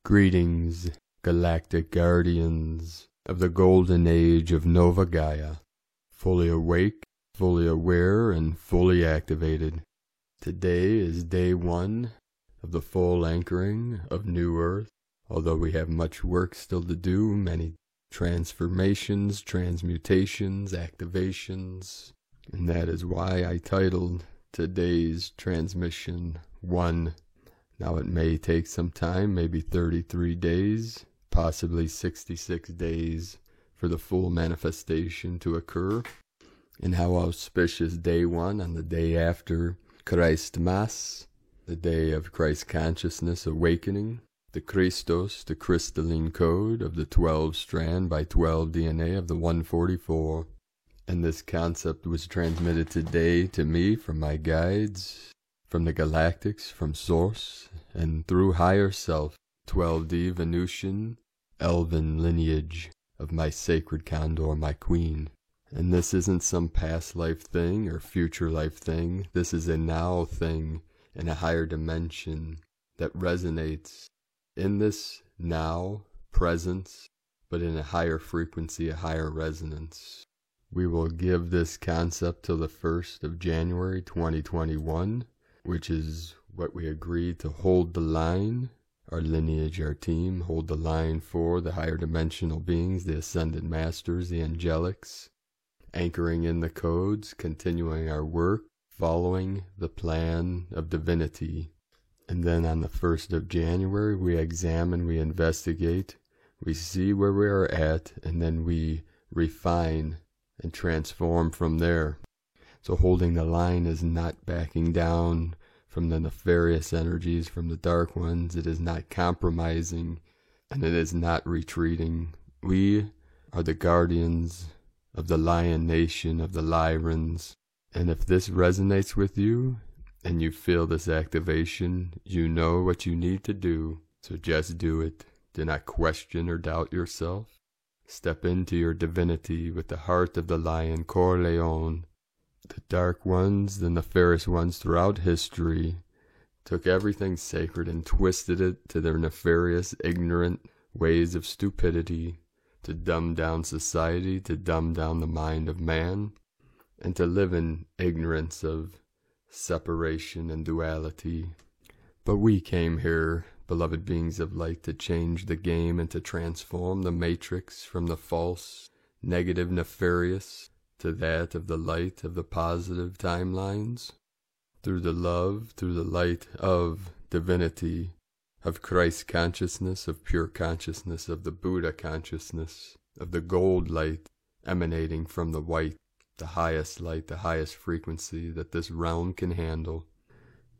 Greetings, galactic guardians of the golden age of Nova Gaia, fully awake, fully aware, and fully activated. Today is day 1 of the full anchoring of New Earth. Although we have much work still to do, many transformations, transmutations, activations, and that is why I titled today's transmission 1. Now it may take some time, maybe 33 days, possibly 66 days for the full manifestation to occur. And how auspicious day 1 on the day after Christmas, the day of Christ consciousness awakening, the Christos, the crystalline code of the 12 strand by 12 DNA of the 144. And this concept was transmitted today to me from my guides, from the galactics, from Source, and through higher self, 12D Venusian, elven lineage of my sacred condor, my queen. And this isn't some past life thing or future life thing. This is a now thing in a higher dimension that resonates in this now presence, but in a higher frequency, a higher resonance. We will give this concept till the 1st of January 2021, which is what we agreed to hold the line, our lineage, our team, hold the line for the higher dimensional beings, the ascended masters, the angelics, anchoring in the codes, continuing our work, following the plan of divinity. And then on the 1st of January, we examine, we investigate, we see where we are at, and then we refine and transform from there. So holding the line is not backing down from the nefarious energies, from the dark ones. It is not compromising, and it is not retreating. We are the guardians of the Lion Nation, of the Lyrans. And if this resonates with you, and you feel this activation, you know what you need to do. So just do it. Do not question or doubt yourself. Step into your divinity with the heart of the lion, Corleone. The dark ones, the nefarious ones throughout history, took everything sacred and twisted it to their nefarious, ignorant ways of stupidity, to dumb down society, to dumb down the mind of man, and to live in ignorance of separation and duality. But we came here, beloved beings of light, to change the game and to transform the matrix from the false, negative, nefarious, to that of the light of the positive timelines, through the love, through the light of divinity, of Christ consciousness, of pure consciousness, of the Buddha consciousness, of the gold light emanating from the white, the highest light, the highest frequency that this realm can handle.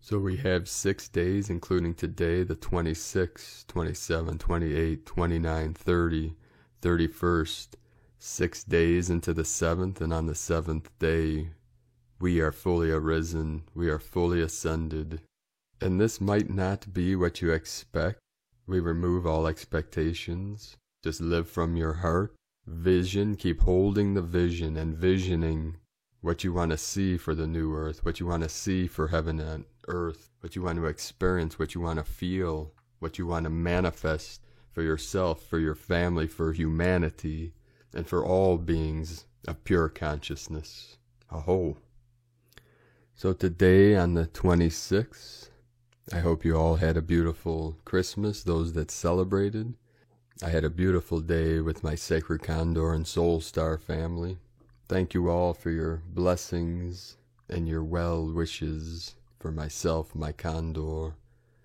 So we have 6 days, including today, the 26th, 27th, 28th, 29th, 30th, 31st, 6 days into the 7th, and on the 7th day, we are fully arisen, we are fully ascended. And this might not be what you expect. We remove all expectations. Just live from your heart. Vision, keep holding the vision and visioning what you want to see for the new earth, what you want to see for heaven and earth, what you want to experience, what you want to feel, what you want to manifest for yourself, for your family, for humanity, and for all beings of pure consciousness, a whole. So today on the 26th, I hope you all had a beautiful Christmas, those that celebrated. I had a beautiful day with my Sacred Condor and Soul Star family. Thank you all for your blessings and your well wishes for myself, my Condor,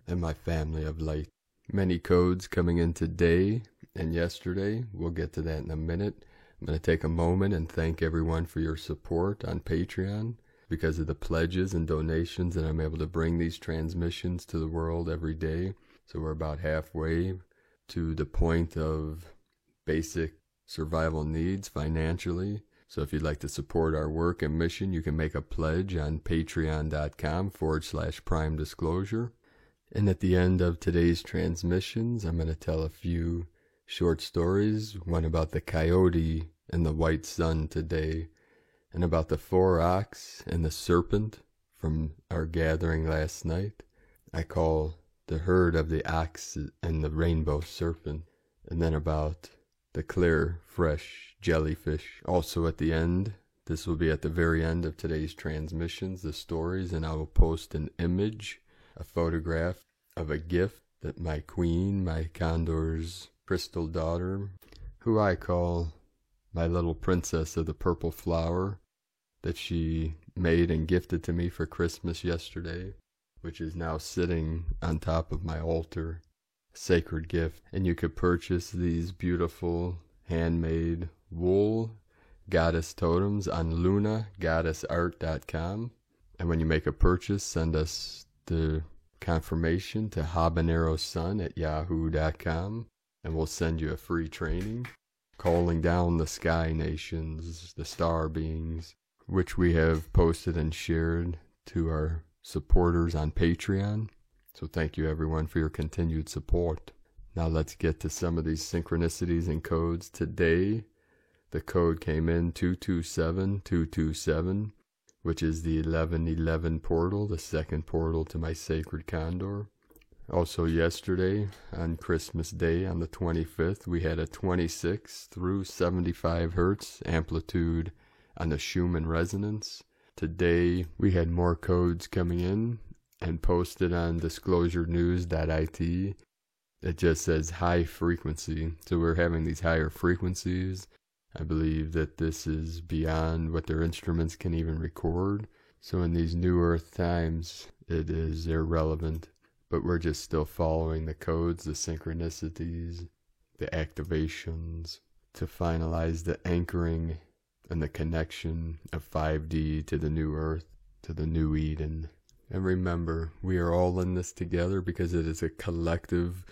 and my family of light. Many codes coming in today and yesterday. We'll get to that in a minute. I'm going to take a moment and thank everyone for your support on Patreon. Because of the pledges and donations that I'm able to bring these transmissions to the world every day. So we're about halfway to the point of basic survival needs financially. So if you'd like to support our work and mission, you can make a pledge on patreon.com/prime disclosure. And at the end of today's transmissions, I'm going to tell a few short stories. One about the coyote and the white sun today, and about the 4 ox and the serpent from our gathering last night. I call the herd of the ox and the rainbow serpent, and then about the clear, fresh jellyfish. Also at the end, this will be at the very end of today's transmissions, the stories, and I will post an image, a photograph of a gift that my queen, my condor's crystal daughter, who I call my little princess of the purple flower, that she made and gifted to me for Christmas yesterday, which is now sitting on top of my altar, sacred gift. And you could purchase these beautiful handmade wool goddess totems on lunagoddessart.com. And when you make a purchase, send us the confirmation to habanerosun@yahoo.com, and we'll send you a free training calling down the sky nations, the star beings, which we have posted and shared to our supporters on Patreon. So thank you everyone for your continued support. Now let's get to some of these synchronicities and codes. Today, the code came in 227227, which is the 1111 portal, the second portal to my sacred condor. Also yesterday, on Christmas Day, on the 25th, we had a 26 through 75 hertz amplitude on the Schumann resonance. Today, we had more codes coming in and posted on disclosurenews.it. It just says high frequency. So we're having these higher frequencies. I believe that this is beyond what their instruments can even record. So in these new earth times, it is irrelevant. But we're just still following the codes, the synchronicities, the activations to finalize the anchoring and the connection of 5D to the new earth, to the new Eden. And remember, we are all in this together because it is a collective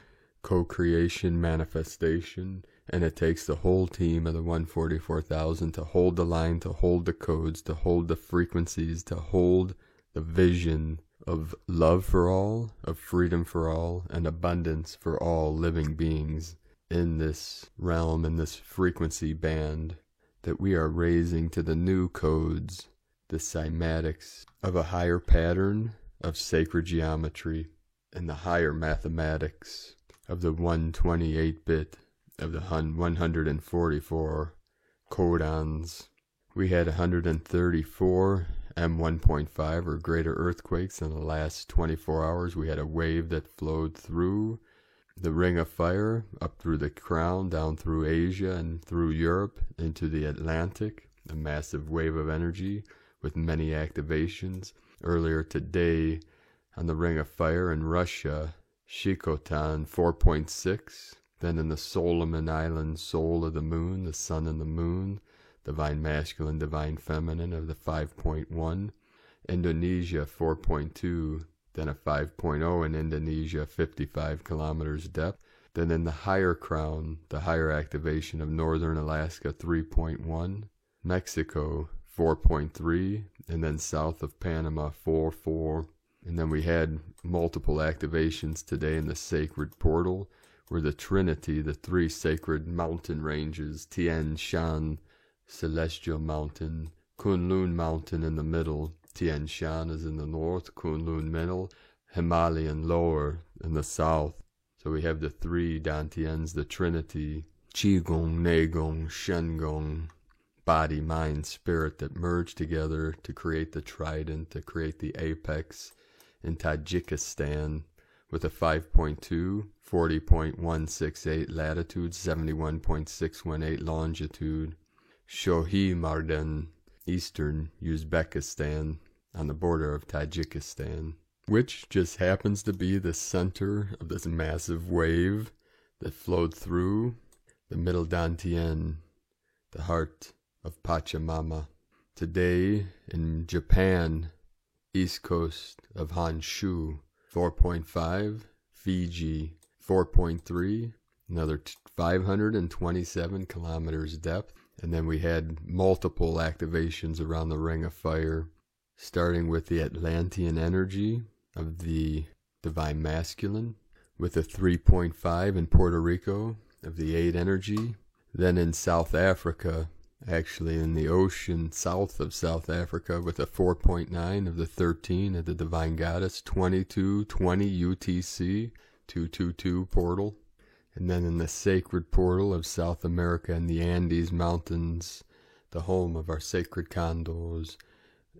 co-creation manifestation, and it takes the whole team of the 144,000 to hold the line, to hold the codes, to hold the frequencies, to hold the vision of love for all, of freedom for all, and abundance for all living beings in this realm, in this frequency band that we are raising to the new codes, the cymatics of a higher pattern of sacred geometry and the higher mathematics of the 128-bit of the 144 codons. We had 134 M1.5 or greater earthquakes in the last 24 hours. We had a wave that flowed through the Ring of Fire, up through the Crown, down through Asia and through Europe into the Atlantic, a massive wave of energy with many activations. Earlier today, on the Ring of Fire in Russia, Shikotan 4.6, then in the Solomon Islands, Soul of the Moon, the Sun and the Moon, Divine Masculine, Divine Feminine of the 5.1, Indonesia 4.2, then a 5.0 in Indonesia, 55 kilometers depth. Then in the higher crown, the higher activation of Northern Alaska 3.1, Mexico 4.3, and then south of Panama 4.4. And then we had multiple activations today in the sacred portal, where the Trinity, the three sacred mountain ranges, Tian Shan, Celestial Mountain, Kunlun Mountain in the middle, Tian Shan is in the north, Kunlun middle, Himalayan lower in the south. So we have the three Dantians, the Trinity, Qigong, Neigong, Shengong, body, mind, spirit that merge together to create the trident, to create the apex in Tajikistan with a 5.2, 40.168 latitude, 71.618 longitude. Shohi Mardan, eastern Uzbekistan, on the border of Tajikistan, which just happens to be the center of this massive wave that flowed through the middle Dantian, the heart of Pachamama. Today in Japan, east coast of Honshu, 4.5, Fiji, 4.3, another 527 kilometers depth. And then we had multiple activations around the Ring of Fire, starting with the Atlantean energy of the Divine Masculine, with a 3.5 in Puerto Rico of the 8 energy. Then in South Africa, actually in the ocean south of South Africa with a 4.9 of the 13 of the Divine Goddess, 2220 UTC 222 portal. And then in the sacred portal of South America in the Andes Mountains, the home of our sacred condors,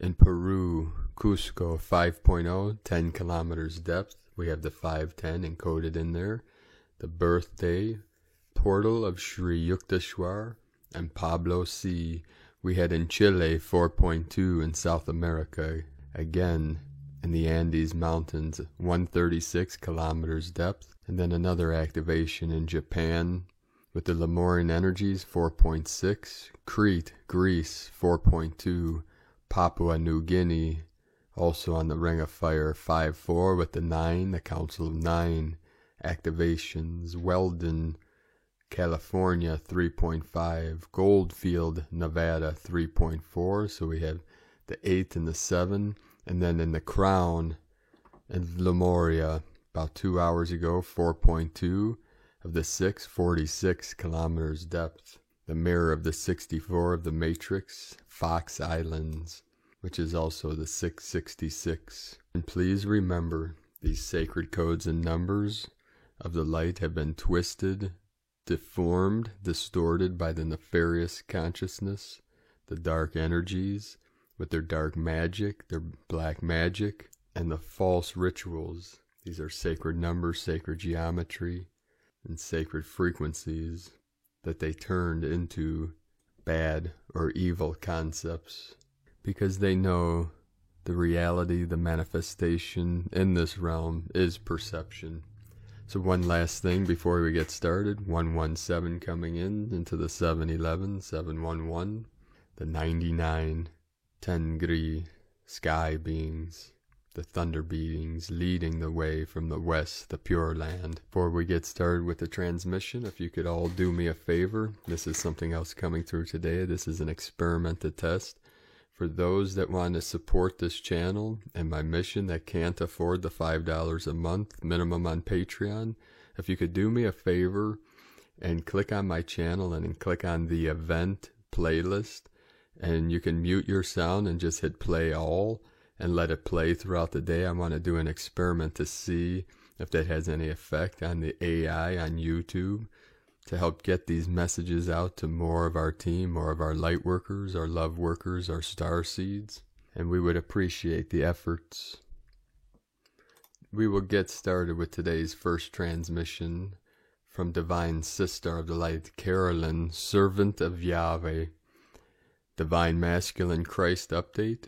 in Peru, Cusco 5.0, 10 kilometers depth. We have the 510 encoded in there. The birthday portal of Sri Yukteswar and Pablo C. We had in Chile 4.2 in South America, again in the Andes Mountains, 136 kilometers depth. And then another activation in Japan with the Lemurian energies 4.6, Crete, Greece 4.2, Papua New Guinea also on the Ring of Fire 5.4 with the 9, the Council of 9 activations, Weldon, California 3.5, Goldfield, Nevada 3.4, so we have the 8 and the 7, and then in the Crown in Lemuria about 2 hours ago 4.2 of the 6, 46 kilometers depth. The mirror of the 64 of the Matrix, Fox Islands, which is also the 666. And please remember, these sacred codes and numbers of the light have been twisted, deformed, distorted by the nefarious consciousness, the dark energies, with their dark magic, their black magic, and the false rituals. These are sacred numbers, sacred geometry, and sacred frequencies that they turned into bad or evil concepts because they know the reality, the manifestation in this realm is perception. So one last thing before we get started, 117 coming into the 711, 711, the 99 Tengri sky beings, the thunder beings leading the way from the west, the Pure Land. Before we get started with the transmission, if you could all do me a favor, this is something else coming through today. This is an experiment to test. For those that want to support this channel and my mission that can't afford the $5 a month minimum on Patreon, if you could do me a favor and click on my channel and then click on the event playlist, and you can mute your sound and just hit play all and let it play throughout the day. I want to do an experiment to see if that has any effect on the AI on YouTube to help get these messages out to more of our team, more of our light workers, our love workers, our star seeds. And we would appreciate the efforts. We will get started with today's first transmission from Divine Sister of the Light, Carolyn, Servant of Yahweh. Divine Masculine Christ Update.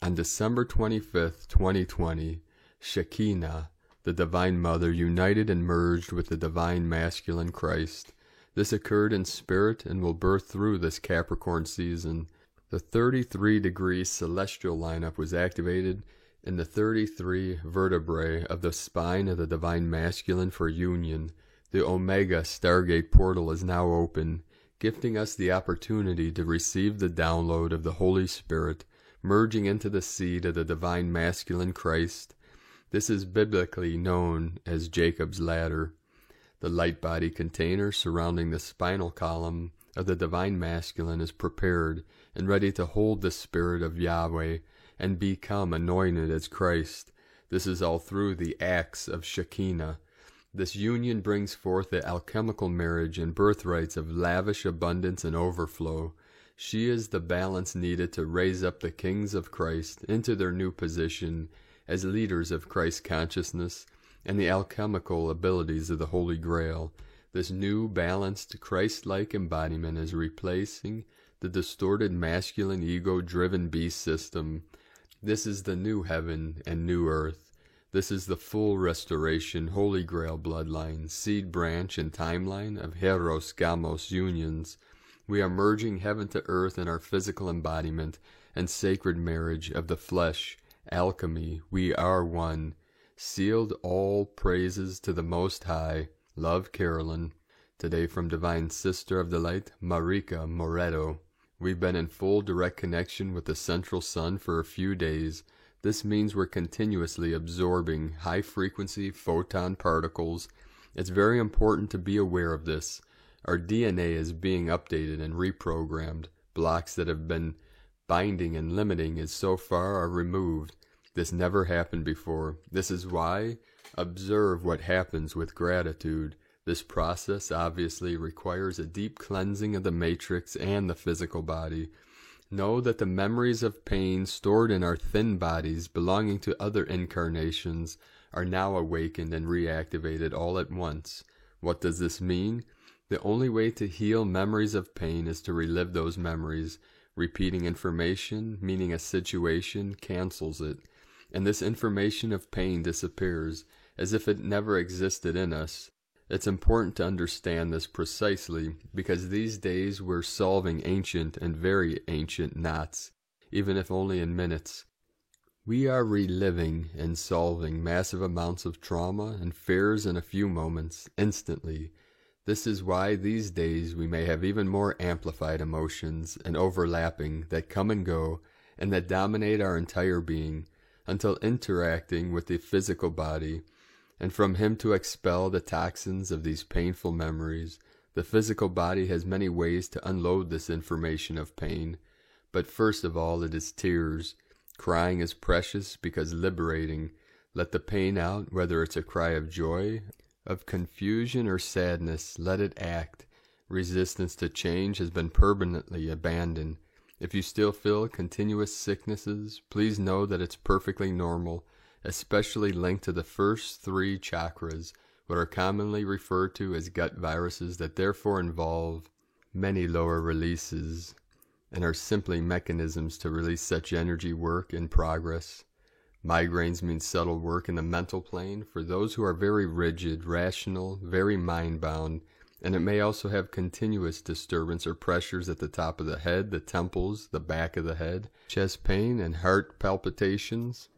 On December 25th, 2020, Shekinah, the Divine Mother, united and merged with the Divine Masculine Christ. This occurred in spirit and will birth through this Capricorn season. The 33-degree celestial lineup was activated in the 33 vertebrae of the spine of the Divine Masculine for union. The Omega Stargate portal is now open, gifting us the opportunity to receive the download of the Holy Spirit, merging into the seed of the Divine Masculine Christ. This is biblically known as Jacob's Ladder. The light body container surrounding the spinal column of the Divine Masculine is prepared and ready to hold the Spirit of Yahweh and become anointed as Christ. This is all through the acts of Shekinah. This union brings forth the alchemical marriage and birthrights of lavish abundance and overflow. She is the balance needed to raise up the kings of Christ into their new position as leaders of Christ consciousness and the alchemical abilities of the Holy Grail. This new, balanced, Christ-like embodiment is replacing the distorted masculine ego-driven beast system. This is the new heaven and new earth. This is the full restoration, Holy Grail bloodline, seed branch, and timeline of Heros Gamos unions. We are merging heaven to earth in our physical embodiment and sacred marriage of the flesh, alchemy. We are one. Sealed all praises to the Most High. Love, Carolyn. Today from Divine Sister of the Light, Marika Moretto. We've been in full direct connection with the Central Sun for a few days. This means we're continuously absorbing high-frequency photon particles. It's very important to be aware of this. Our DNA is being updated and reprogrammed. Blocks that have been binding and limiting is so far are removed. This never happened before. This is why observe what happens with gratitude. This process obviously requires a deep cleansing of the matrix and the physical body. Know that the memories of pain stored in our thin bodies belonging to other incarnations are now awakened and reactivated all at once. What does this mean? The only way to heal memories of pain is to relive those memories. Repeating information, meaning a situation, cancels it, and this information of pain disappears, as if it never existed in us. It's important to understand this precisely, because these days we're solving ancient and very ancient knots, even if only in minutes. We are reliving and solving massive amounts of trauma and fears in a few moments, instantly. This is why these days we may have even more amplified emotions and overlapping that come and go and that dominate our entire being, until interacting with the physical body, and from him to expel the toxins of these painful memories. The physical body has many ways to unload this information of pain, but first of all it is tears. Crying is precious because liberating. Let the pain out, whether it's a cry of joy, of confusion, or sadness. Let it act. Resistance to change has been permanently abandoned. If you still feel continuous sicknesses, please know that it's perfectly normal, especially linked to the first 3 chakras, what are commonly referred to as gut viruses that therefore involve many lower releases and are simply mechanisms to release such energy work in progress. Migraines mean subtle work in the mental plane for those who are very rigid, rational, very mind-bound, and it may also have continuous disturbance or pressures at the top of the head, the temples, the back of the head. Chest pain and heart palpitations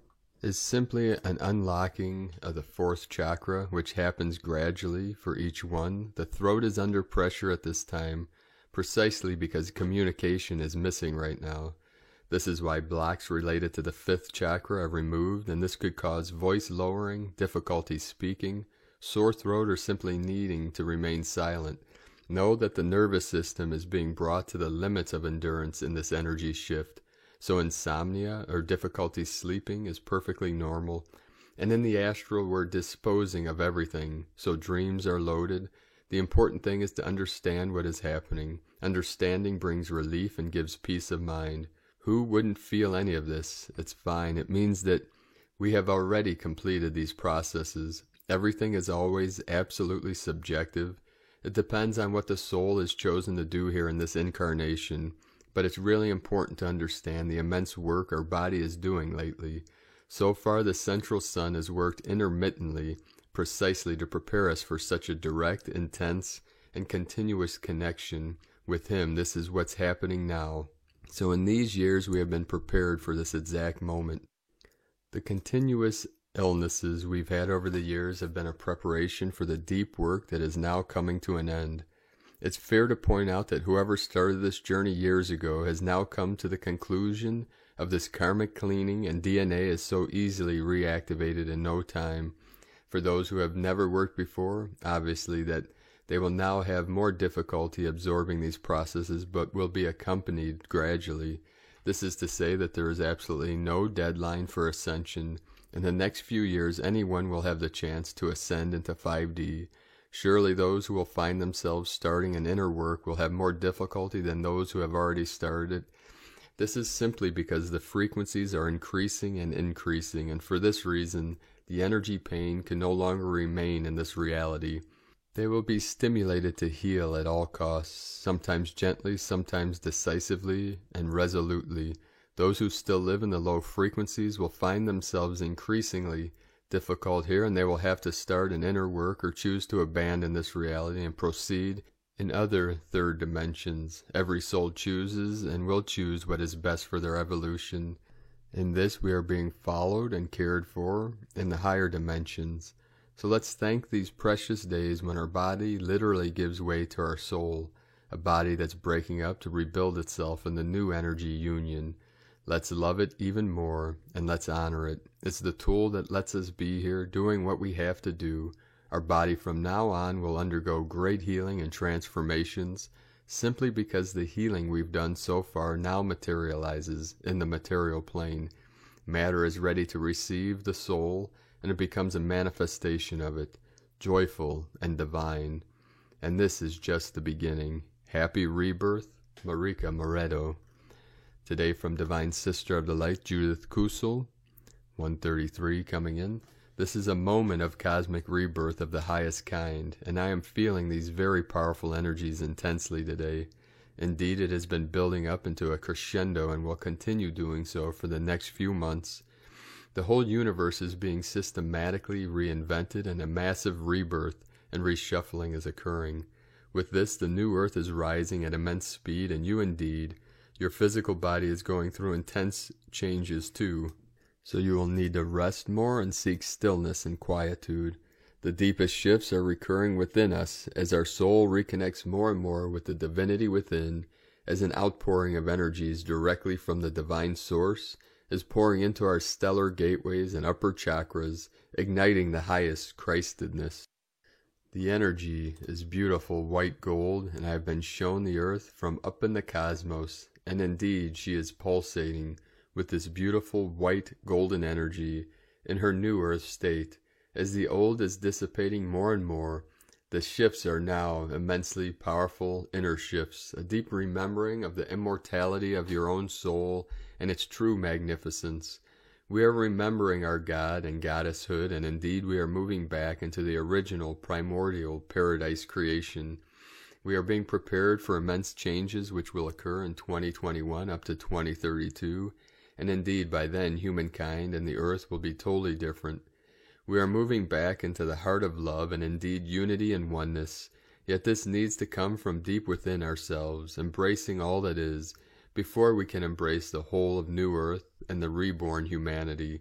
is simply an unlocking of the 4th chakra, which happens gradually for each one. The throat is under pressure at this time, precisely because communication is missing right now. This is why blocks related to the 5th chakra are removed, and this could cause voice lowering, difficulty speaking, sore throat, or simply needing to remain silent. Know that the nervous system is being brought to the limits of endurance in this energy shift. So insomnia or difficulty sleeping is perfectly normal. And in the astral we're disposing of everything, so dreams are loaded. The important thing is to understand what is happening. Understanding brings relief and gives peace of mind. Who wouldn't feel any of this? It's fine. It means that we have already completed these processes. Everything is always absolutely subjective. It depends on what the soul has chosen to do here in this incarnation. But it's really important to understand the immense work our body is doing lately. So far, the central sun has worked intermittently, precisely to prepare us for such a direct, intense, and continuous connection with him. This is what's happening now. So in these years, we have been prepared for this exact moment. The continuous illnesses we've had over the years have been a preparation for the deep work that is now coming to an end. It's fair to point out that whoever started this journey years ago has now come to the conclusion of this karmic cleaning, and DNA is so easily reactivated in no time. For those who have never worked before, obviously that they will now have more difficulty absorbing these processes, but will be accompanied gradually. This is to say that there is absolutely no deadline for ascension. In the next few years, anyone will have the chance to ascend into 5D. Surely those who will find themselves starting an inner work will have more difficulty than those who have already started it. This is simply because the frequencies are increasing, and for this reason, the energy pain can no longer remain in this reality. They will be stimulated to heal at all costs, sometimes gently, sometimes decisively and resolutely. Those who still live in the low frequencies will find themselves increasingly difficult here, and they will have to start an inner work or choose to abandon this reality and proceed in other third dimensions. Every soul chooses and will choose what is best for their evolution. In this we are being followed and cared for in the higher dimensions. So let's thank these precious days when our body literally gives way to our soul, a body that's breaking up to rebuild itself in the new energy union. Let's love it even more, and let's honor it. It's the tool that lets us be here, doing what we have to do. Our body from now on will undergo great healing and transformations. simply because the healing we've done so far now materializes in the material plane. Matter is ready to receive the soul, and it becomes a manifestation of it, joyful and divine. And this is just the beginning. Happy rebirth, Marika Moreto. Today from Divine Sister of the Light, Judith Kusel, 133 coming in. This is a moment of cosmic rebirth of the highest kind, and I am feeling these very powerful energies intensely today. Indeed, it has been building up into a crescendo and will continue doing so for the next few months. The whole universe is being systematically reinvented, and a massive rebirth and reshuffling is occurring. With this, the new earth is rising at immense speed, and you indeed, your physical body is going through intense changes too. So you will need to rest more and seek stillness and quietude. The deepest shifts are recurring within us as our soul reconnects more and more with the divinity within, as an outpouring of energies directly from the divine source is pouring into our stellar gateways and upper chakras, igniting the highest Christedness. The energy is beautiful white gold, and I have been shown the earth from up in the cosmos, and indeed she is pulsating with this beautiful white golden energy in her new earth state. As the old is dissipating more and more, the shifts are now immensely powerful inner shifts, a deep remembering of the immortality of your own soul and its true magnificence. We are remembering our God and goddesshood, and indeed we are moving back into the original primordial paradise creation. We are being prepared for immense changes which will occur in 2021 up to 2032, and indeed by then humankind and the earth will be totally different. We are moving back into the heart of love and indeed unity and oneness, yet this needs to come from deep within ourselves, embracing all that is, before we can embrace the whole of new earth and the reborn humanity.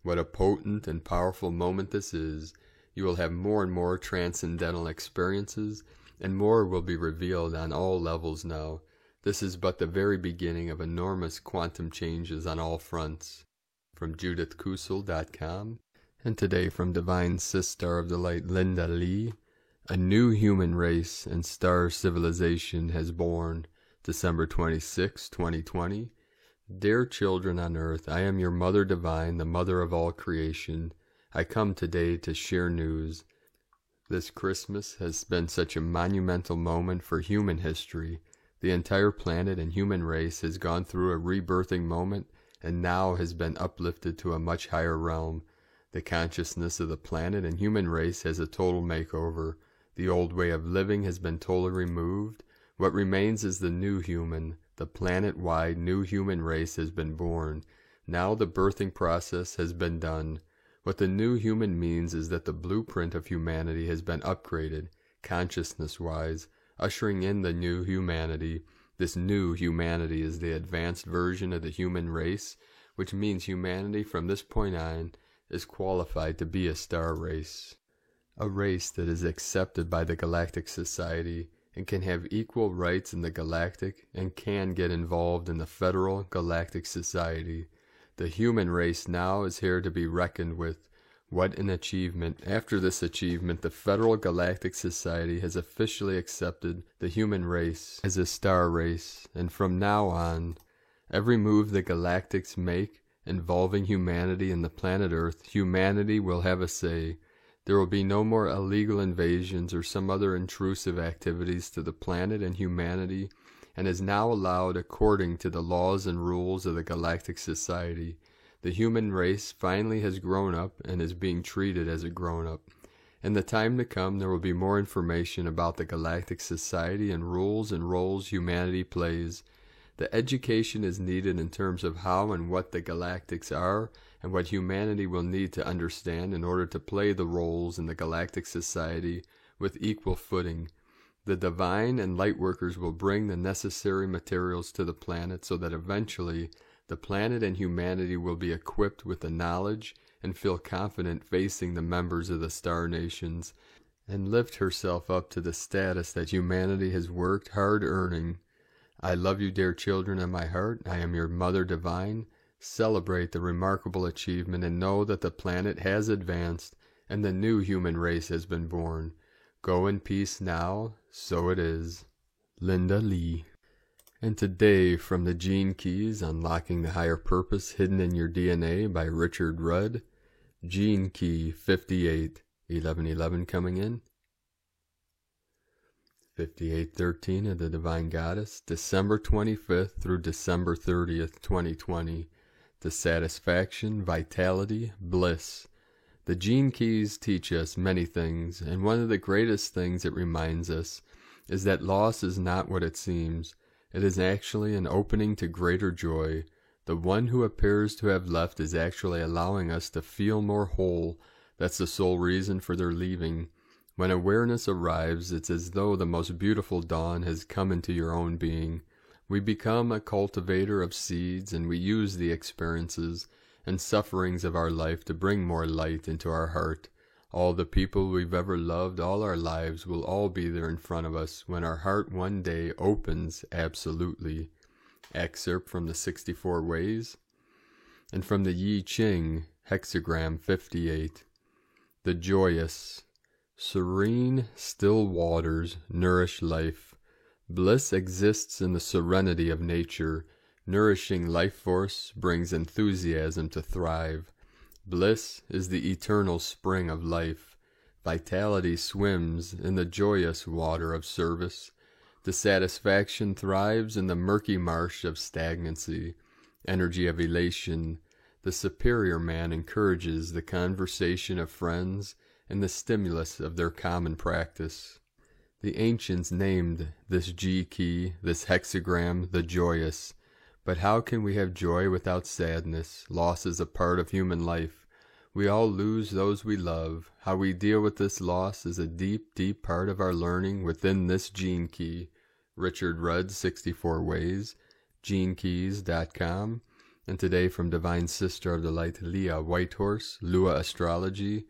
What a potent and powerful moment this is. You will have more and more transcendental experiences, and more will be revealed on all levels now. This is but the very beginning of enormous quantum changes on all fronts. From JudithKusel.com, and today from Divine Sister of the Light, Linda Lee, a new human race and star civilization has born, December 26, 2020. Dear children on earth, I am your Mother Divine, the Mother of all creation. I come today to share news. This Christmas has been such a monumental moment for human history. The entire planet and human race has gone through a rebirthing moment and now has been uplifted to a much higher realm. The consciousness of the planet and human race has a total makeover. The old way of living has been totally removed. What remains is the new human. The planet-wide new human race has been born. Now the birthing process has been done. What the new human means is that the blueprint of humanity has been upgraded, consciousness-wise, ushering in the new humanity. This new humanity is the advanced version of the human race, which means humanity from this point on is qualified to be a star race. A race that is accepted by the Galactic Society and can have equal rights in the Galactic and can get involved in the Federal Galactic Society. The human race now is here to be reckoned with. What an achievement. After this achievement, the Federal Galactic Society has officially accepted the human race as a star race, and from now on, every move the Galactics make involving humanity and the planet Earth, humanity will have a say. There will be no more illegal invasions or some other intrusive activities to the planet and humanity, and is now allowed according to the laws and rules of the Galactic Society. The human race finally has grown up and is being treated as a grown-up. In the time to come, there will be more information about the Galactic Society and rules and roles humanity plays. The education is needed in terms of how and what the Galactics are and what humanity will need to understand in order to play the roles in the Galactic Society with equal footing. The divine and light workers will bring the necessary materials to the planet so that eventually the planet and humanity will be equipped with the knowledge and feel confident facing the members of the star nations and lift herself up to the status that humanity has worked hard earning. I love you, dear children, in my heart. I am your Mother Divine. Celebrate the remarkable achievement and know that the planet has advanced and the new human race has been born. Go in peace now, so it is. Linda Lee. And today, from the Gene Keys, Unlocking the Higher Purpose Hidden in Your DNA by Richard Rudd, Gene Key 58, 1111 coming in. 5813 of the Divine Goddess, December 25th through December 30th, 2020. The satisfaction, vitality, bliss. The Gene Keys teach us many things, and one of the greatest things it reminds us is that loss is not what it seems. It is actually an opening to greater joy. The one who appears to have left is actually allowing us to feel more whole. That's the sole reason for their leaving. When awareness arrives, it's as though the most beautiful dawn has come into your own being. We become a cultivator of seeds, and we use the experiences and sufferings of our life to bring more light into our heart. All the people we've ever loved all our lives will all be there in front of us when our heart one day opens absolutely. Excerpt from the 64 Ways. And from the Yi Ching, hexagram 58. The joyous, serene, still waters nourish life. Bliss exists in the serenity of nature. Nourishing life force brings enthusiasm to thrive. Bliss is the eternal spring of life. Vitality swims in the joyous water of service. Dissatisfaction thrives in the murky marsh of stagnancy. Energy of elation. The superior man encourages the conversation of friends and the stimulus of their common practice. The ancients named this G key, this hexagram, the joyous. But how can we have joy without sadness? Loss is a part of human life. We all lose those we love. How we deal with this loss is a deep, deep part of our learning within this Gene Key. Richard Rudd, 64 Ways, genekeys.com. And today from Divine Sister of the Light, Leah Whitehorse, Lua Astrology,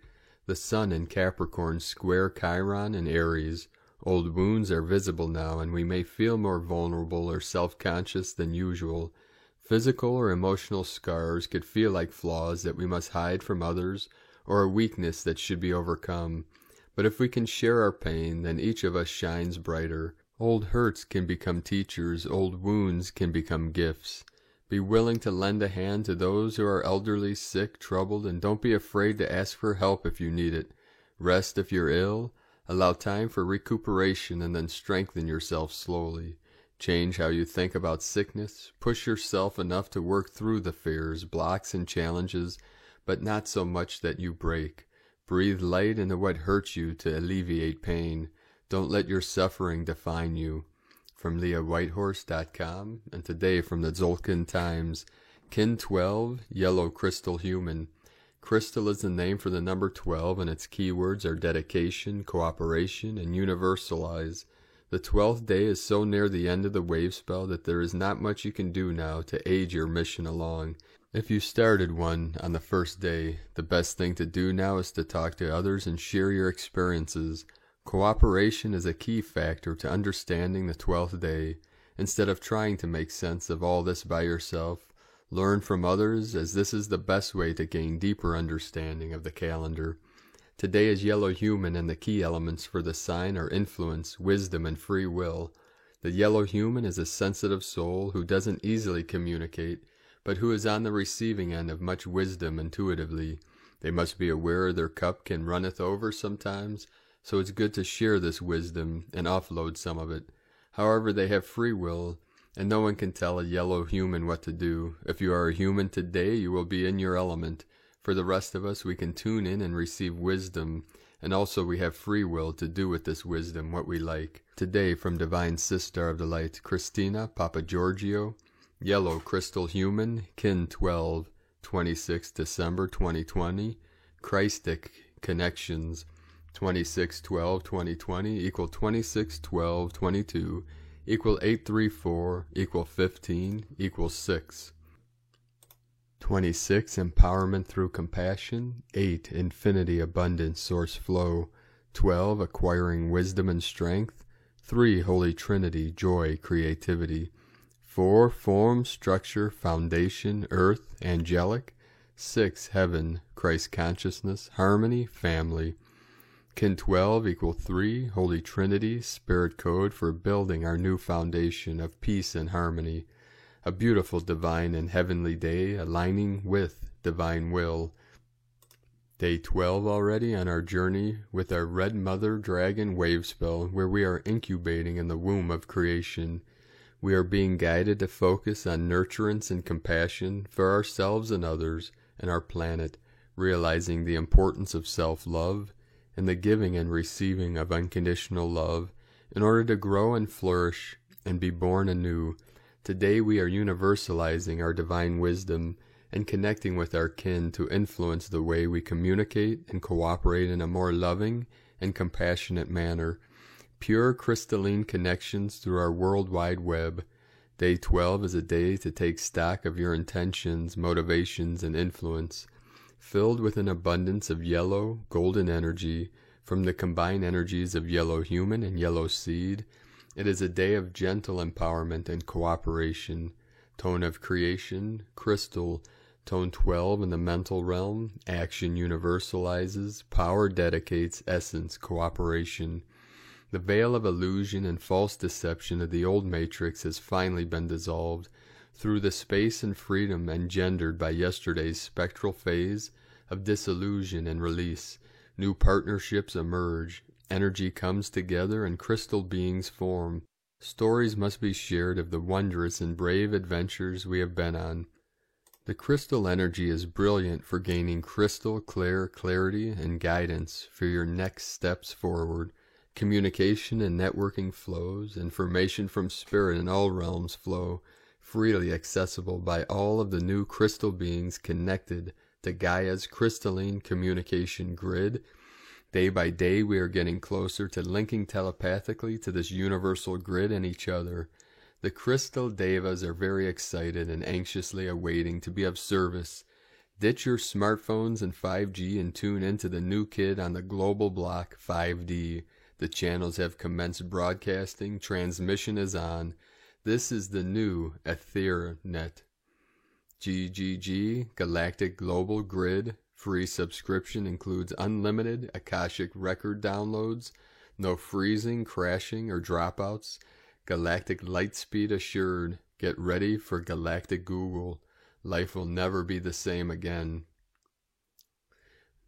the Sun in Capricorn square Chiron and Aries. Old wounds are visible now, and we may feel more vulnerable or self-conscious than usual. Physical or emotional scars could feel like flaws that we must hide from others, or a weakness that should be overcome. But if we can share our pain, then each of us shines brighter. Old hurts can become teachers, old wounds can become gifts. Be willing to lend a hand to those who are elderly, sick, troubled, and don't be afraid to ask for help if you need it. Rest if you're ill. Allow time for recuperation and then strengthen yourself slowly. Change how you think about sickness. Push yourself enough to work through the fears, blocks, and challenges, but not so much that you break. Breathe light into what hurts you to alleviate pain. Don't let your suffering define you. From LeahWhitehorse.com, and today from the Tzolk'in Times, Kin 12, Yellow Crystal Human. Crystal is the name for the number 12, and its keywords are dedication, cooperation, and universalize. The 12th day is so near the end of the wave spell that there is not much you can do now to aid your mission along. If you started one on the first day, the best thing to do now is to talk to others and share your experiences. Cooperation is a key factor to understanding the 12th day. Instead of trying to make sense of all this by yourself, learn from others, as this is the best way to gain deeper understanding of the calendar. Today is Yellow Human, and the key elements for the sign are influence, wisdom, and free will. The Yellow Human is a sensitive soul who doesn't easily communicate, but who is on the receiving end of much wisdom intuitively. They must be aware their cup can runneth over sometimes, so it's good to share this wisdom and offload some of it. However, they have free will, and no one can tell a Yellow Human what to do. If you are a human today, you will be in your element. For the rest of us, we can tune in and receive wisdom, and also we have free will to do with this wisdom what we like. Today, from Divine Sister of the Light, Christina Papagiorgio, Yellow Crystal Human, Kin 12, 26 December 2020, Christic Connections, 26/12/2020 equal 26/12/22 equal 834 equal 15 equal 6. 26 Empowerment through compassion. 8 Infinity abundance source flow. 12 Acquiring wisdom and strength. 3 Holy Trinity joy creativity. 4 Form structure foundation earth angelic. 6 Heaven Christ consciousness harmony family. Kin 12 equal 3, Holy Trinity, Spirit Code for building our new foundation of peace and harmony. A beautiful divine and heavenly day aligning with divine will. Day 12 already on our journey with our Red Mother Dragon wave spell, where we are incubating in the womb of creation. We are being guided to focus on nurturance and compassion for ourselves and others and our planet, realizing the importance of self-love and the giving and receiving of unconditional love in order to grow and flourish and be born anew. Today we are universalizing our divine wisdom and connecting with our kin to influence the way we communicate and cooperate in a more loving and compassionate manner. Pure crystalline connections through our World Wide Web. Day 12 is a day to take stock of your intentions, motivations, and influence, filled with an abundance of yellow, golden energy from the combined energies of yellow human and yellow seed. It is a day of gentle empowerment and cooperation. Tone of creation, crystal, tone 12 in the mental realm, action universalizes, power dedicates, essence, cooperation. The veil of illusion and false deception of the old matrix has finally been dissolved through the space and freedom engendered by yesterday's spectral phase of disillusion and release. New partnerships emerge, energy comes together, and crystal beings form. Stories must be shared of the wondrous and brave adventures we have been on. The crystal energy is brilliant for gaining crystal clear clarity and guidance for your next steps forward. Communication and networking flows, information from spirit in all realms flow, freely accessible by all of the new crystal beings connected to Gaia's crystalline communication grid. Day by day we are getting closer to linking telepathically to this universal grid and each other. The crystal devas are very excited and anxiously awaiting to be of service. Ditch your smartphones and 5G and tune into the new kid on the global block 5D. The channels have commenced broadcasting. Transmission is on. This is the new Ethernet. GGG, Galactic Global Grid. Free subscription includes unlimited Akashic record downloads. No freezing, crashing, or dropouts. Galactic light speed assured. Get ready for Galactic Google. Life will never be the same again.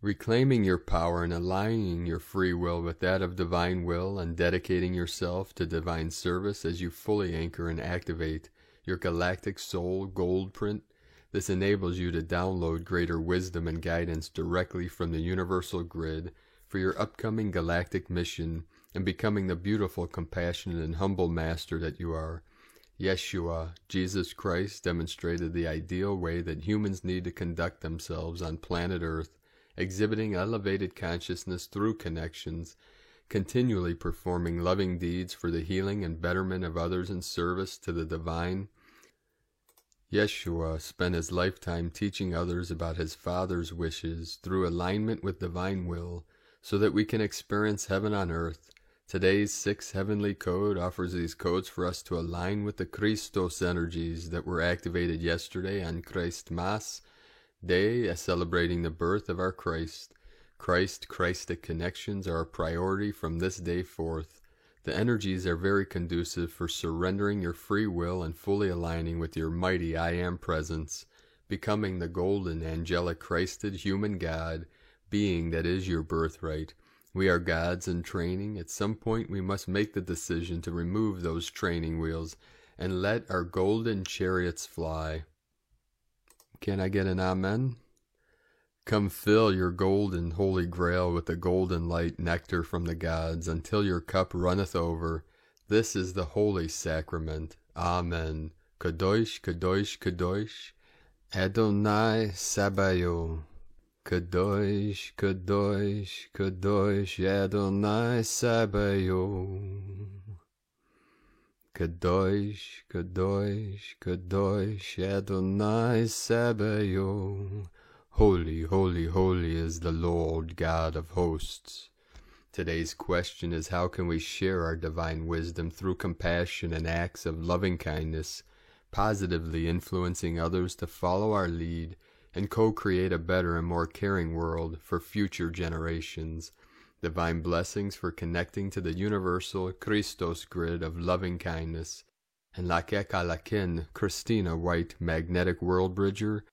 Reclaiming your power and aligning your free will with that of divine will and dedicating yourself to divine service as you fully anchor and activate your galactic soul gold print. This enables you to download greater wisdom and guidance directly from the universal grid for your upcoming galactic mission and becoming the beautiful, compassionate, and humble master that you are. Yeshua, Jesus Christ, demonstrated the ideal way that humans need to conduct themselves on planet Earth, exhibiting elevated consciousness through connections, continually performing loving deeds for the healing and betterment of others in service to the divine. Yeshua spent his lifetime teaching others about his Father's wishes through alignment with divine will, so that we can experience heaven on earth. Today's 6th heavenly code offers these codes for us to align with the Christos energies that were activated yesterday on Christmas Day, celebrating the birth of our Christ. Christic connections are a priority from this day forth. The energies are very conducive for surrendering your free will and fully aligning with your mighty I Am presence, becoming the golden, angelic, Christed human God, being that is your birthright. We are gods in training. At some point we must make the decision to remove those training wheels and let our golden chariots fly. Can I get an amen? Come fill your golden holy grail with the golden light nectar from the gods until your cup runneth over. This is the holy sacrament. Amen. Kadosh, Kadosh, Kadosh, Adonai Sabaoth. Kadosh, Kadosh, Kadosh, Adonai Sabaoth. Kadosh, Kadosh, Kadosh, Adonai Sabaoth. Holy, holy, holy is the Lord God of hosts. Today's question is, how can we share our divine wisdom through compassion and acts of loving kindness, positively influencing others to follow our lead and co-create a better and more caring world for future generations? Divine blessings for connecting to the universal Christos grid of loving kindness. And Lakeka Kin, Christina White, Magnetic World Bridger,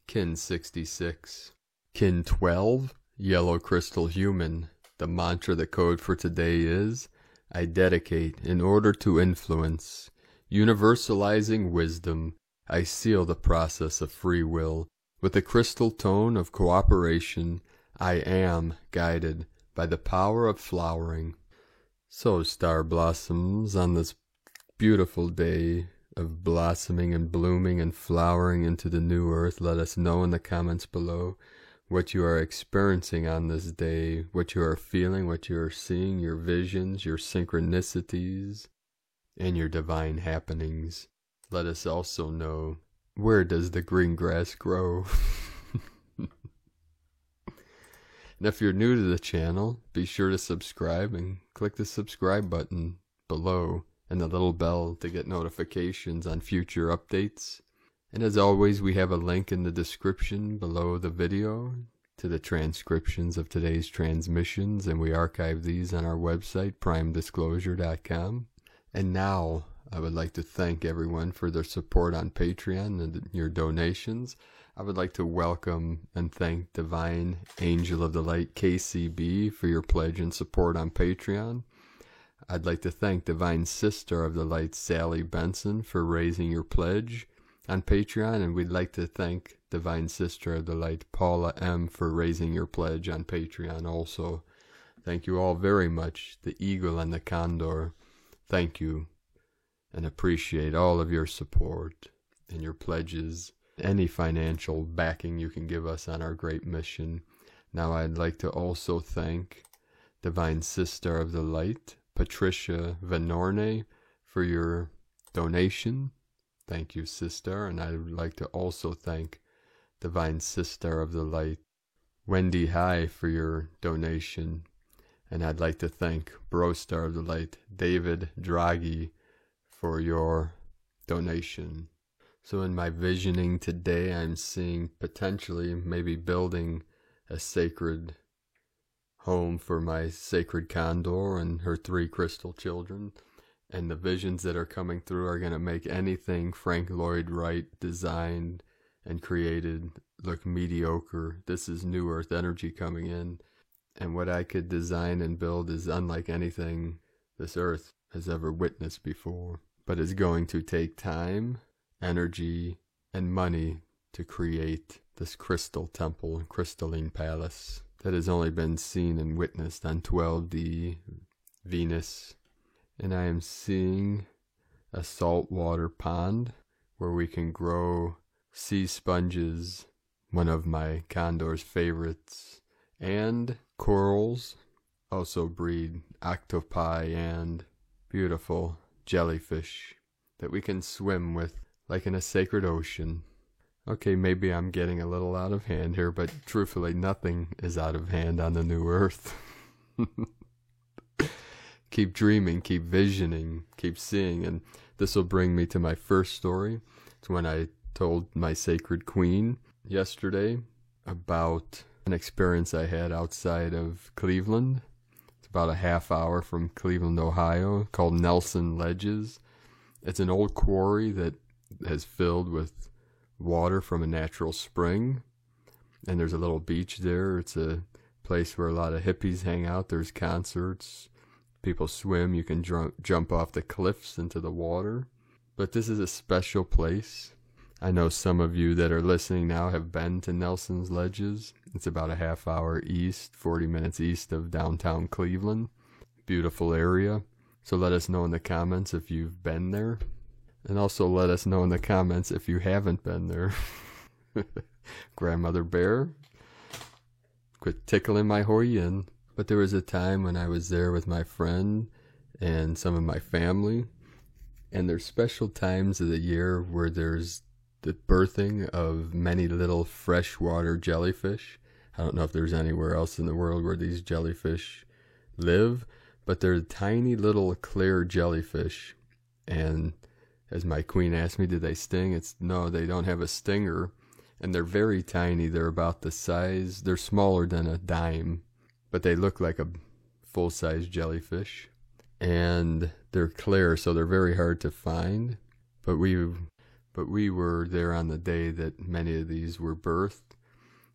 Kin 66. Kin 12, Yellow Crystal Human. The mantra, the code for today is, I dedicate in order to influence. Universalizing wisdom, I seal the process of free will. With the crystal tone of cooperation, I am guided by the power of flowering. So, star blossoms, on this beautiful day of blossoming and blooming and flowering into the new earth, let us know in the comments below what you are experiencing on this day, what you are feeling, what you are seeing, your visions, your synchronicities, and your divine happenings. Let us also know, where does the green grass grow? And if you're new to the channel, be sure to subscribe and click the subscribe button below and the little bell to get notifications on future updates. And as always, we have a link in the description below the video to the transcriptions of today's transmissions, and we archive these on our website, primedisclosure.com. And now, I would like to thank everyone for their support on Patreon and your donations. I would like to welcome and thank Divine Angel of the Light KCB for your pledge and support on Patreon. I'd like to thank Divine Sister of the Light Sally Benson for raising your pledge on Patreon, and we'd like to thank Divine Sister of the Light Paula M for raising your pledge on Patreon also. Thank you all very much. The Eagle and the Condor, thank you and appreciate all of your support and your pledges, any financial backing you can give us on our great mission. Now I'd like to also thank Divine Sister of the Light Patricia Venorne for your donation. Thank you, sister. And I would like to also thank Divine Sister of the Light Wendy High for your donation. And I'd like to thank Bro Star of the Light David Draghi for your donation. So in my visioning today, I'm seeing potentially maybe building a sacred home for my sacred condor and her 3 crystal children. And the visions that are coming through are going to make anything Frank Lloyd Wright designed and created look mediocre. This is new earth energy coming in. And what I could design and build is unlike anything this earth has ever witnessed before. But it's going to take time, energy, and money to create this crystal temple and crystalline palace that has only been seen and witnessed on 12D Venus. And I am seeing a saltwater pond where we can grow sea sponges, one of my condor's favorites, and corals, also breed octopi and beautiful jellyfish that we can swim with like in a sacred ocean. Okay, maybe I'm getting a little out of hand here, but truthfully, nothing is out of hand on the new earth. Keep dreaming, keep visioning, keep seeing, and this will bring me to my first story. It's when I told my sacred queen yesterday about an experience I had outside of Cleveland. It's about a half hour from Cleveland, Ohio, called Nelson Ledges. It's an old quarry that has filled with water from a natural spring, and there's a little beach there. It's a place where a lot of hippies hang out. There's concerts, people swim, you can jump off the cliffs into the water. But this is a special place. I know some of you that are listening now have been to Nelson's Ledges. It's about a half hour east, 40 minutes east of downtown Cleveland. Beautiful area. So let us know in the comments if you've been there. And also let us know in the comments if you haven't been there. Grandmother Bear, quit tickling my hoyin. But there was a time when I was there with my friend and some of my family. And there's special times of the year where there's the birthing of many little freshwater jellyfish. I don't know if there's anywhere else in the world where these jellyfish live, but they're tiny little clear jellyfish. And as my queen asked me, did they sting? No, they don't have a stinger. And they're very tiny. They're about the size, they're smaller than a dime, but they look like a full-size jellyfish. And they're clear, so they're very hard to find. But we were there on the day that many of these were birthed.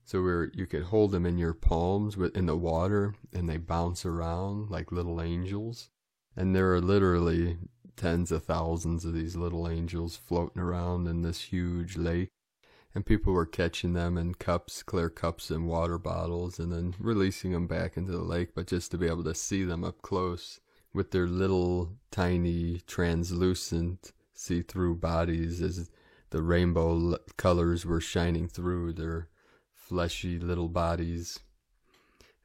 So you could hold them in your palms in the water, and they bounce around like little angels. And there are literally tens of thousands of these little angels floating around in this huge lake. And people were catching them in cups, clear cups and water bottles, and then releasing them back into the lake. But just to be able to see them up close with their little tiny translucent see-through bodies as the rainbow colors were shining through their fleshy little bodies.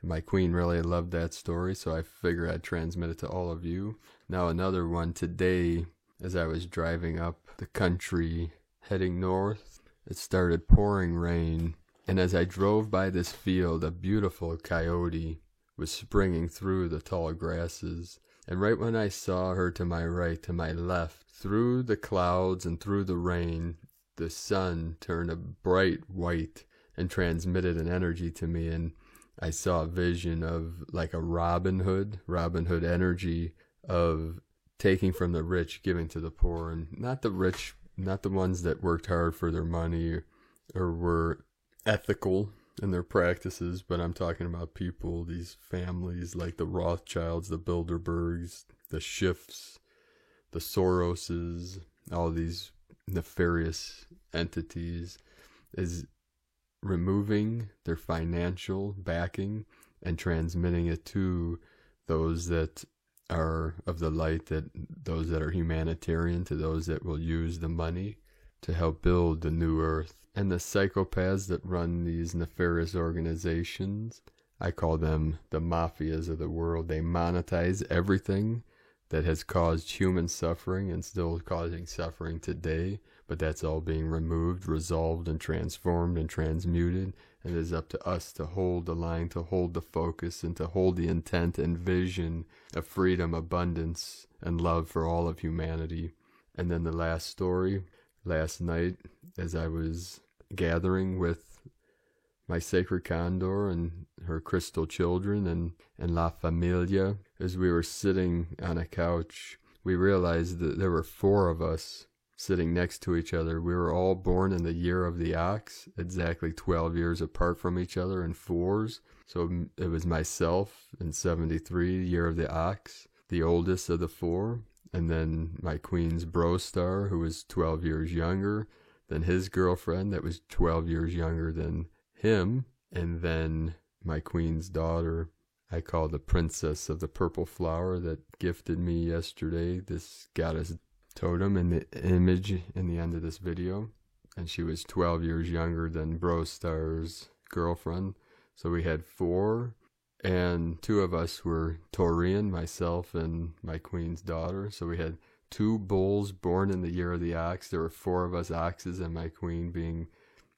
And my queen really loved that story, so I figured I'd transmit it to all of you. Now another one today, as I was driving up the country heading north, it started pouring rain, and as I drove by this field, a beautiful coyote was springing through the tall grasses. And right when I saw her to my right, to my left, through the clouds and through the rain, the sun turned a bright white and transmitted an energy to me. And I saw a vision of like a Robin Hood energy of taking from the rich, giving to the poor. And not the rich, not the ones that worked hard for their money or were ethical in their practices, but I'm talking about people, these families like the Rothschilds, the Bilderbergs, the Schiffs, the Soroses, all these nefarious entities, is removing their financial backing and transmitting it to those that are of the light, those that are humanitarian, to those that will use the money to help build the new earth. And the psychopaths that run these nefarious organizations, I call them the mafias of the world. They monetize everything that has caused human suffering and still causing suffering today, but that's all being removed, resolved, and transformed and transmuted. And it is up to us to hold the line, to hold the focus, and to hold the intent and vision of freedom, abundance, and love for all of humanity. And then the last story, last night, as I was gathering with my sacred condor and her crystal children and La Familia, as we were sitting on a couch, we realized that there were 4 of us sitting next to each other. We were all born in the year of the ox, exactly 12 years apart from each other in 4s. So it was myself in 73, year of the ox, the oldest of the 4. And then my queen's bro-star, who was 12 years younger than his girlfriend, that was 12 years younger than him. And then my queen's daughter, I call the princess of the purple flower, that gifted me yesterday this goddess totem in the image in the end of this video. And she was 12 years younger than bro-star's girlfriend. So we had 4. And 2 of us were Taurian, myself and my queen's daughter. So we had 2 bulls born in the year of the ox. There were 4 of us oxes, and my queen being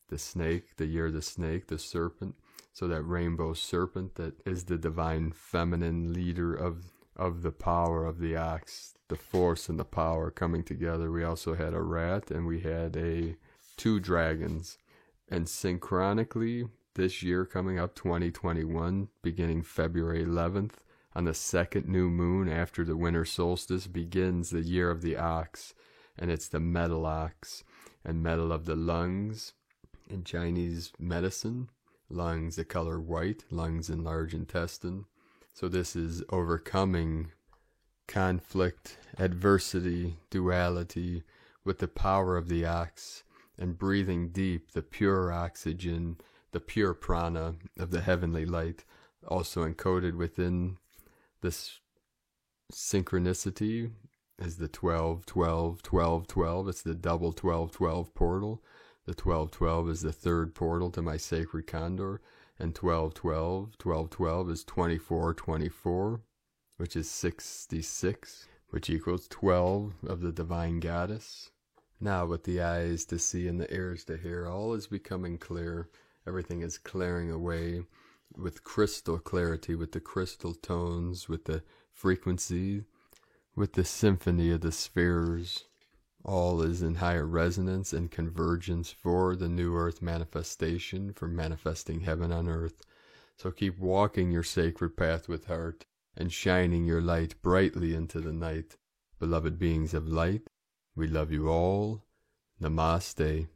the snake, the year of the snake, the serpent. So that rainbow serpent that is the divine feminine leader of the power of the ox, the force and the power coming together. We also had a rat, and we had 2 dragons. And synchronically, this year coming up, 2021, beginning February 11th, on the second new moon after the winter solstice, begins the year of the ox, and it's the metal ox, and metal of the lungs. In Chinese medicine, lungs the color white, lungs in large intestine. So this is overcoming conflict, adversity, duality with the power of the ox, and breathing deep the pure oxygen, the pure prana of the heavenly light, also encoded within this synchronicity is the 12-12-12-12. It's the double 12-12 portal. The 12-12 is the 3rd portal to my sacred condor, and 12-12-12-12 is 24-24, which is 66, which equals 12 of the divine goddess. Now with the eyes to see and the ears to hear, all is becoming clear. Everything is clearing away with crystal clarity, with the crystal tones, with the frequency, with the symphony of the spheres. All is in higher resonance and convergence for the new earth manifestation, for manifesting heaven on earth. So keep walking your sacred path with heart. and shining your light brightly into the night. Beloved beings of light, we love you all. Namaste.